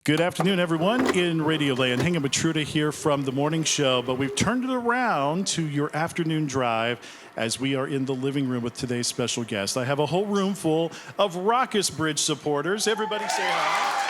Good afternoon, everyone in Radio Land. Hanging with Truta here from the morning show, but we've turned it around to your afternoon drive as we are in the living room with today's special guest. I have a whole room full of raucous Bridge supporters. Everybody say hi.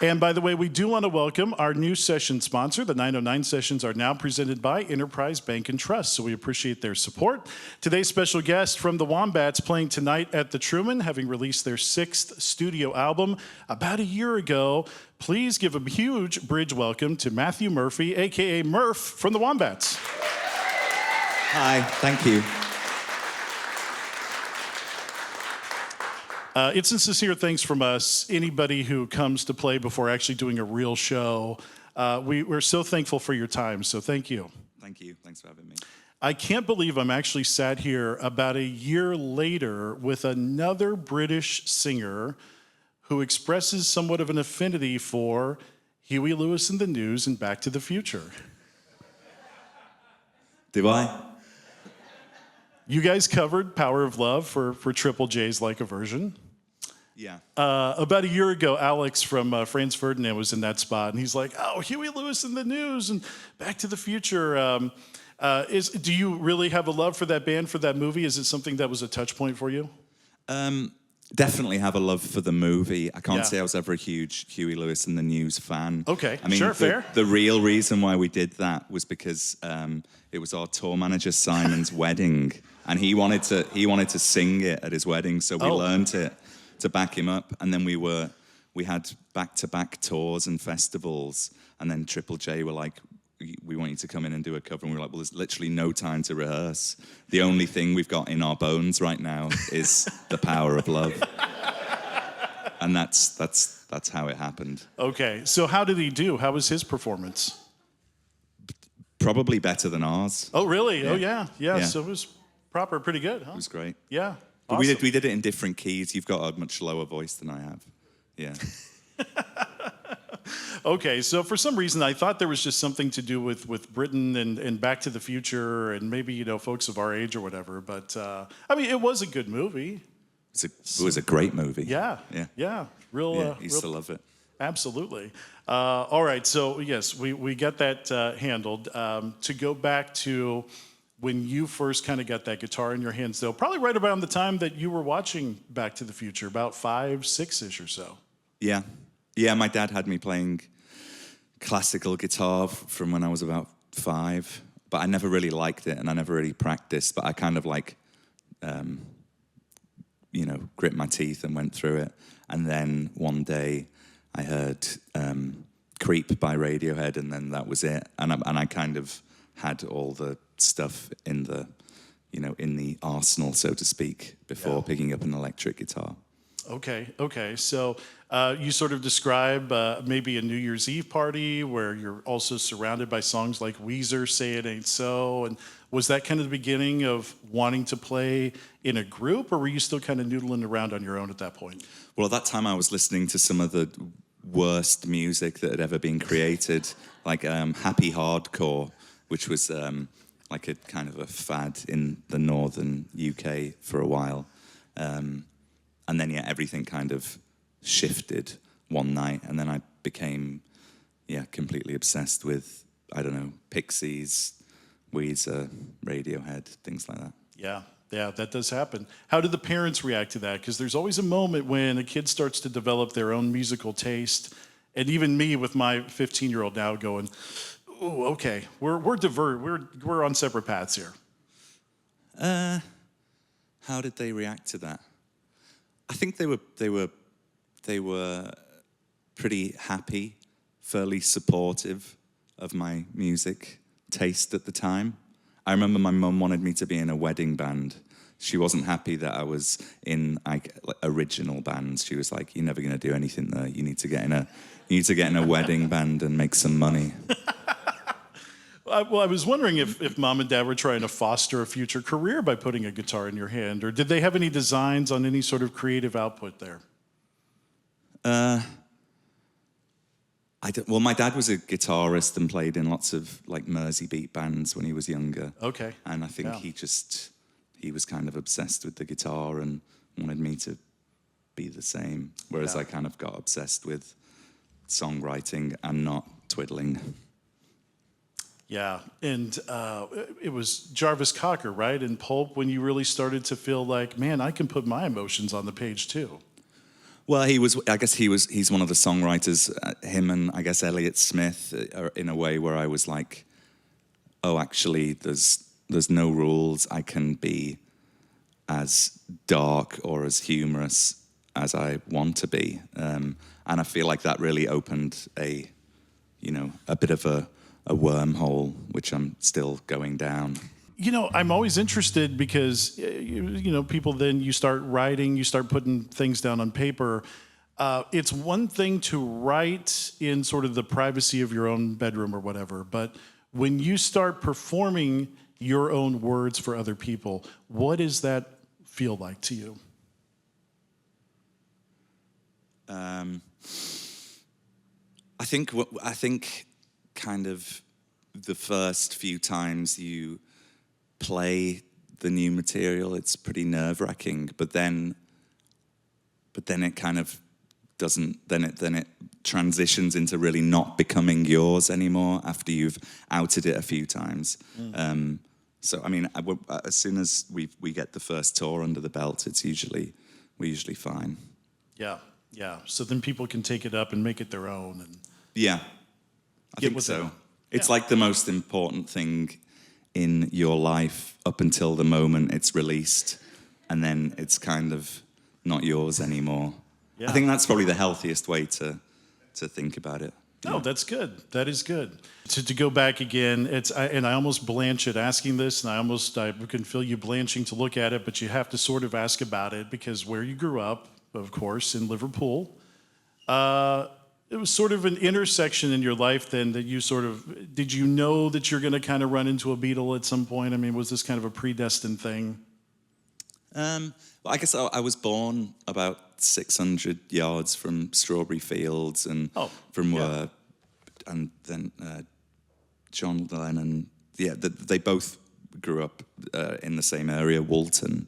And by the way, we do want to welcome our new session sponsor. The 909 sessions are now presented by Enterprise Bank and Trust, so we appreciate their support. Today's special guest from the Wombats playing tonight at the Truman, having released their 6th studio album about a year ago. Please give a huge Bridge welcome to Matthew Murphy, a.k.a. Murph from the Wombats. Hi, thank you. It's a sincere thanks from us, anybody who comes to play before actually doing a real show. We're so thankful for your time, so thank you. Thank you. Thanks for having me. I can't believe I'm actually sat here about a year later with another British singer who expresses somewhat of an affinity for Huey Lewis and the News and Back to the Future. Do I? You guys covered Power of Love for Triple J's Like a Version. Yeah. About a year ago, Alex from Franz Ferdinand was in that spot, and he's like, oh, Huey Lewis and the News and Back to the Future. Do you really have a love for that band, for that movie? Is it something that was a touch point for you? Definitely have a love for the movie. I can't say I was ever a huge Huey Lewis and the News fan. Okay, I mean, sure, fair. The real reason why we did that was because it was our tour manager Simon's wedding, and he wanted to sing it at his wedding, so we learned it to back him up, and then we had back-to-back tours and festivals, and then Triple J were like, we want you to come in and do a cover, and we were like, well, there's literally no time to rehearse. The only thing we've got in our bones right now is the power of love. And that's how it happened. Okay, so how did he do? How was his performance? Probably better than ours. Oh, really? Yeah. Oh, yeah. So it was pretty good, huh? It was great. Yeah. But awesome. we did it in different keys. You've got a much lower voice than I have. Yeah. Okay, so for some reason I thought there was just something to do with Britain and Back to the Future and maybe, folks of our age or whatever. But, I mean, it was a good movie. It was a great movie. Yeah. I used to love it. Absolutely. All right, so yes, we got that handled. To go back to when you first kind of got that guitar in your hands, though, probably right around the time that you were watching Back to the Future, about 5, 6-ish or so. Yeah. Yeah, my dad had me playing classical guitar from when I was about 5, but I never really liked it and I never really practiced, but I kind of grit my teeth and went through it. And then one day I heard Creep by Radiohead, and then that was it. And I kind of had all the stuff in the, in the arsenal, so to speak, before picking up an electric guitar. Okay. So you sort of describe maybe a New Year's Eve party where you're also surrounded by songs like Weezer, Say It Ain't So. And was that kind of the beginning of wanting to play in a group, or were you still kind of noodling around on your own at that point? Well, at that time I was listening to some of the worst music that had ever been created, like happy hardcore, which was like a kind of a fad in the northern UK for a while. And then, everything kind of shifted one night. And then I became, completely obsessed with, Pixies, Weezer, Radiohead, things like that. Yeah, that does happen. How did the parents react to that? Because there's always a moment when a kid starts to develop their own musical taste. And even me with my 15-year-old now going, ooh, okay, we're on separate paths here. How did they react to that? I think they were pretty happy, fairly supportive of my music taste at the time. I remember my mum wanted me to be in a wedding band. She wasn't happy that I was in like original bands. She was like, "You're never going to do anything there. You need to get in a wedding band and make some money." Well, I was wondering if mom and dad were trying to foster a future career by putting a guitar in your hand, or did they have any designs on any sort of creative output there? Well, my dad was a guitarist and played in lots of like Mersey beat bands when he was younger. Okay. And I think he was kind of obsessed with the guitar and wanted me to be the same, whereas I kind of got obsessed with songwriting and not twiddling. Yeah, and it was Jarvis Cocker, right, in Pulp, when you really started to feel like, man, I can put my emotions on the page too. Well, he's one of the songwriters, him and I guess Elliott Smith, are in a way where I was like, oh, actually, there's no rules. I can be as dark or as humorous as I want to be. And I feel like that really opened a bit of a wormhole, which I'm still going down. You know, I'm always interested because, people then you start writing, you start putting things down on paper. It's one thing to write in sort of the privacy of your own bedroom or whatever, but when you start performing your own words for other people, what does that feel like to you? I think kind of the first few times you play the new material, it's pretty nerve-wracking, but then it kind of doesn't, then it transitions into really not becoming yours anymore after you've outed it a few times. So I mean, as soon as we get the first tour under the belt, we're usually fine. Yeah. So then people can take it up and make it their own. And yeah, I think so. It's like the most important thing in your life up until the moment it's released, and then it's kind of not yours anymore. Yeah. I think that's probably the healthiest way to think about it. No, that's good. That is good. To go back again, and I almost blanch at asking this, and I can feel you blanching to look at it, but you have to sort of ask about it because where you grew up, of course, in Liverpool, it was sort of an intersection in your life then that did you know that you're going to kind of run into a Beatle at some point? I mean, was this kind of a predestined thing? Well, I guess I was born about 600 yards from strawberry fields and and then John Lennon. Yeah, they both grew up in the same area, Walton,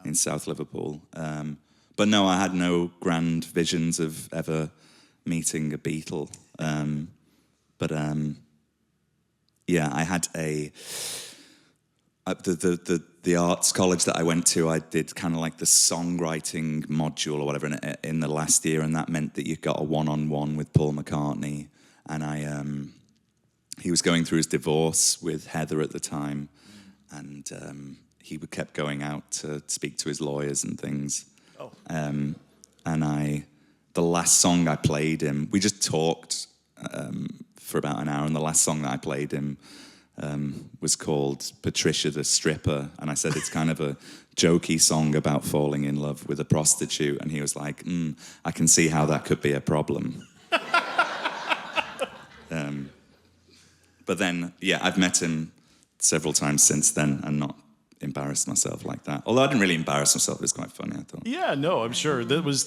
in South Liverpool. But no, I had no grand visions of ever meeting a Beatle. I had the arts college that I went to, I did kind of like the songwriting module or whatever in the last year, and that meant that you got a one-on-one with Paul McCartney, and he was going through his divorce with Heather at the time, and he kept going out to speak to his lawyers and things. The last song I played him, we just talked for about an hour, and the last song that I played him was called Patricia the Stripper, and I said it's kind of a jokey song about falling in love with a prostitute, and he was like, I can see how that could be a problem. But then, I've met him several times since then and not embarrassed myself like that. Although I didn't really embarrass myself, it was quite funny, I thought. Yeah, no, I'm sure. That was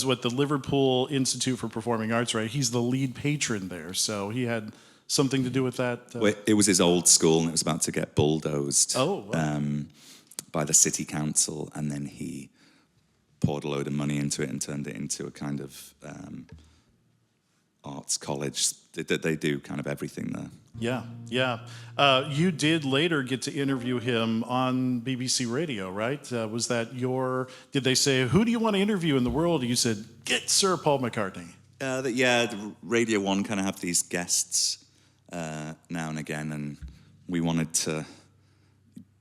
what the Liverpool Institute for Performing Arts, right? He's the lead patron there, so he had something to do with that. Well, it was his old school, and it was about to get bulldozed by the city council, and then he poured a load of money into it and turned it into a kind of arts college. They do kind of everything there. Yeah. You did later get to interview him on BBC Radio, right? Was that did they say, who do you want to interview in the world? You said, get Sir Paul McCartney. The Radio 1 kind of have these guests now and again, and we wanted to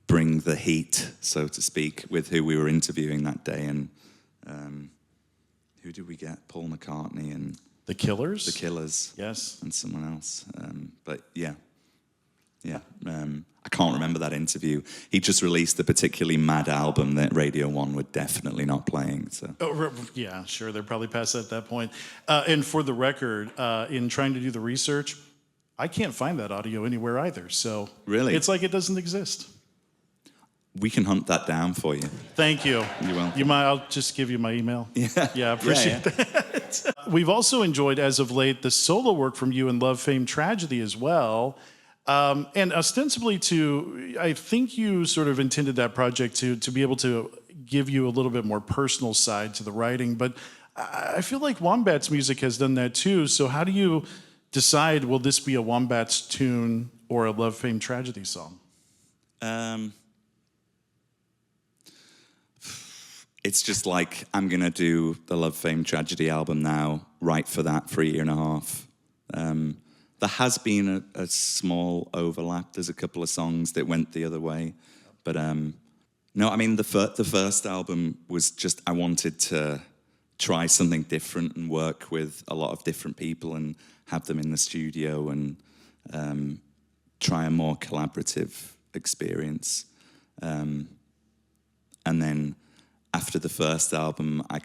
bring the heat, so to speak, with who we were interviewing that day. And who did we get? Paul McCartney and The Killers? The Killers. Yes. And someone else. I can't remember that interview. He just released a particularly mad album that Radio 1 were definitely not playing. So. Oh, yeah, sure. They're probably past that at that point. And for the record, in trying to do the research, I can't find that audio anywhere either. So really, it's like it doesn't exist. We can hunt that down for you. Thank you. You're welcome. I'll just give you my email. Yeah, I appreciate that. We've also enjoyed, as of late, the solo work from you in Love, Fame, Tragedy as well. And ostensibly I think you sort of intended that project to be able to give you a little bit more personal side to the writing. But I feel like Wombats music has done that too. So how do you decide, will this be a Wombats tune or a love, fame, tragedy song? It's just like, I'm going to do the Love, Fame, Tragedy album now, write for that for a year and a half. There has been a small overlap. There's a couple of songs that went the other way. But no, I mean, the first album was just, I wanted to try something different and work with a lot of different people and have them in the studio and try a more collaborative experience. And then after the first album, I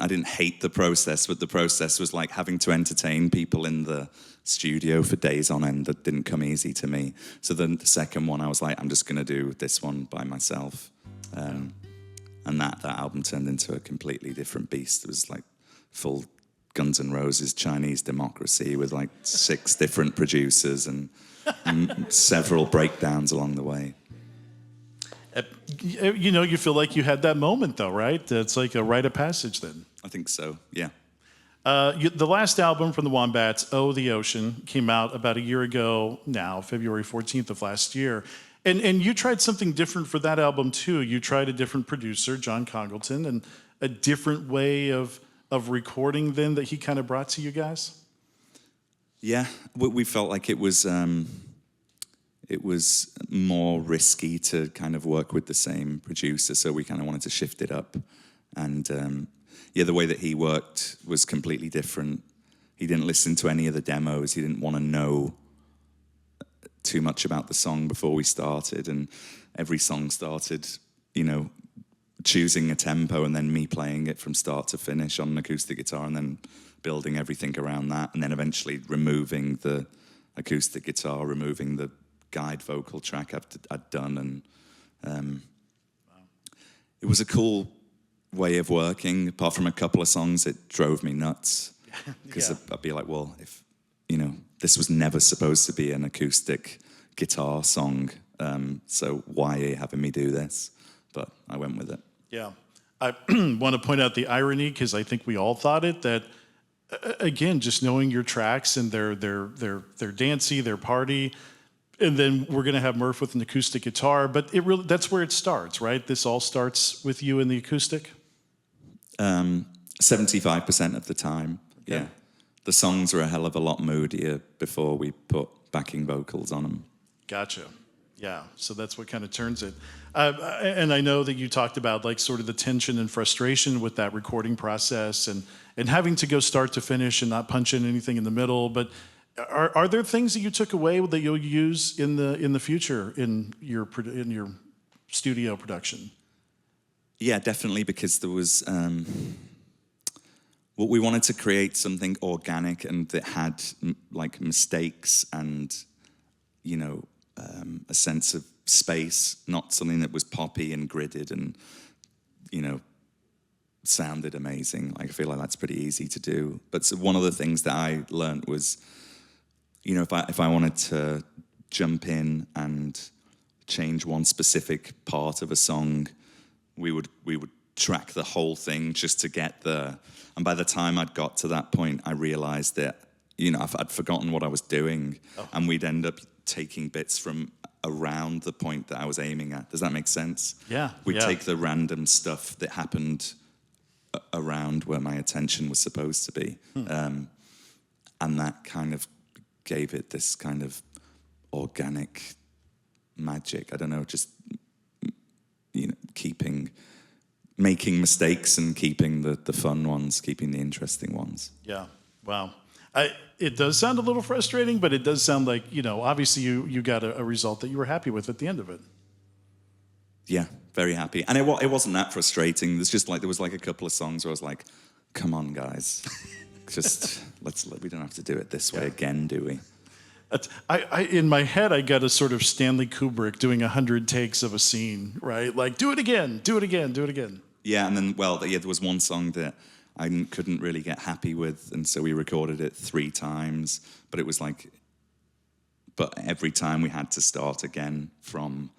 didn't hate the process, but the process was like having to entertain people in the studio for days on end. That didn't come easy to me. So then the second one, I was like, I'm just going to do this one by myself. And that album turned into a completely different beast. It was like full Guns N' Roses Chinese Democracy with like 6 different producers and several breakdowns along the way. You know, you feel like you had that moment though, right? It's like a rite of passage then. I think so, yeah. The last album from the Wombats, Oh, the Ocean, came out about a year ago now, February 14th of last year. And you tried something different for that album too. You tried a different producer, John Congleton, and a different way of recording then that he kind of brought to you guys? Yeah, we felt like it was more risky to kind of work with the same producer, so we kind of wanted to shift it up. And yeah, the way that he worked was completely different. He didn't listen to any of the demos. He didn't want to know too much about the song before we started. And every song started, you know, choosing a tempo and then me playing it from start to finish on an acoustic guitar and then building everything around that. And then eventually removing the acoustic guitar, removing the guide vocal track I'd done. And it was a cool way of working. Apart from a couple of songs, it drove me nuts. Because I'd be like, well, if, you know, this was never supposed to be an acoustic guitar song, so why are you having me do this? But I went with it. Yeah. I want to point out the irony, because I think we all thought it, that, again, just knowing your tracks and they're dancey, they're party, and then we're going to have Murph with an acoustic guitar, but it really, that's where it starts, right? This all starts with you and the acoustic? 75% of the time, okay. Yeah. The songs are a hell of a lot moodier before we put backing vocals on them. Gotcha. Yeah, so that's what kind of turns it. And I know that you talked about like sort of the tension and frustration with that recording process and having to go start to finish and not punch in anything in the middle. But are there things that you took away that you'll use in the future in your studio production? Yeah, definitely, because there was we wanted to create something organic and that had like mistakes and, you know, a sense of space, not something that was poppy and gridded and, you know, sounded amazing. Like, I feel like that's pretty easy to do. But so one of the things that I learned was, you know, if I wanted to jump in and change one specific part of a song, we would track the whole thing just to get there. And by the time I'd got to that point, I realized that, you know, I'd forgotten what I was doing. Oh. And we'd end up taking bits from around the point that I was aiming at. Does that make sense? Yeah. We'd take the random stuff that happened around where my attention was supposed to be. And that kind of gave it this kind of organic magic. I don't know, just, you know, making mistakes and keeping the fun ones, keeping the interesting ones. Yeah, wow. It does sound a little frustrating, but it does sound like, you know, obviously you got a result that you were happy with at the end of it. Yeah, very happy. And it wasn't that frustrating. There's just like, there was like a couple of songs where I was like, come on, guys. Just, we don't have to do it this way again, do we? In my head, I got a sort of Stanley Kubrick doing 100 takes of a scene, right? Like, do it again, do it again, do it again. Yeah, and then, there was one song that I couldn't really get happy with, and so we recorded it 3 times, but it was like, but every time we had to start again from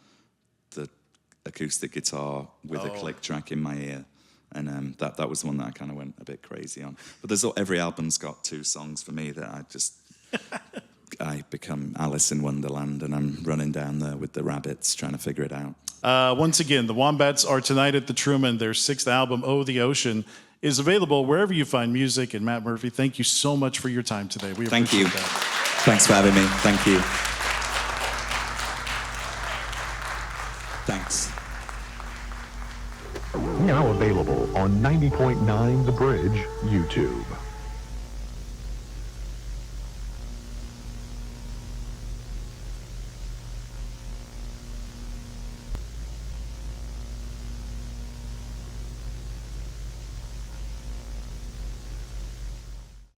the acoustic guitar with a click track in my ear. And that was the one that I kind of went a bit crazy on. But every album's got 2 songs for me that I become Alice in Wonderland, and I'm running down there with the rabbits trying to figure it out. Once again, the Wombats are tonight at the Truman. Their 6th album, Oh the Ocean, is available wherever you find music. And Matt Murphy, thank you so much for your time today. We Thank you. appreciate that. Thanks for having me. Thank you. Thanks. Now available on 90.9 The Bridge YouTube.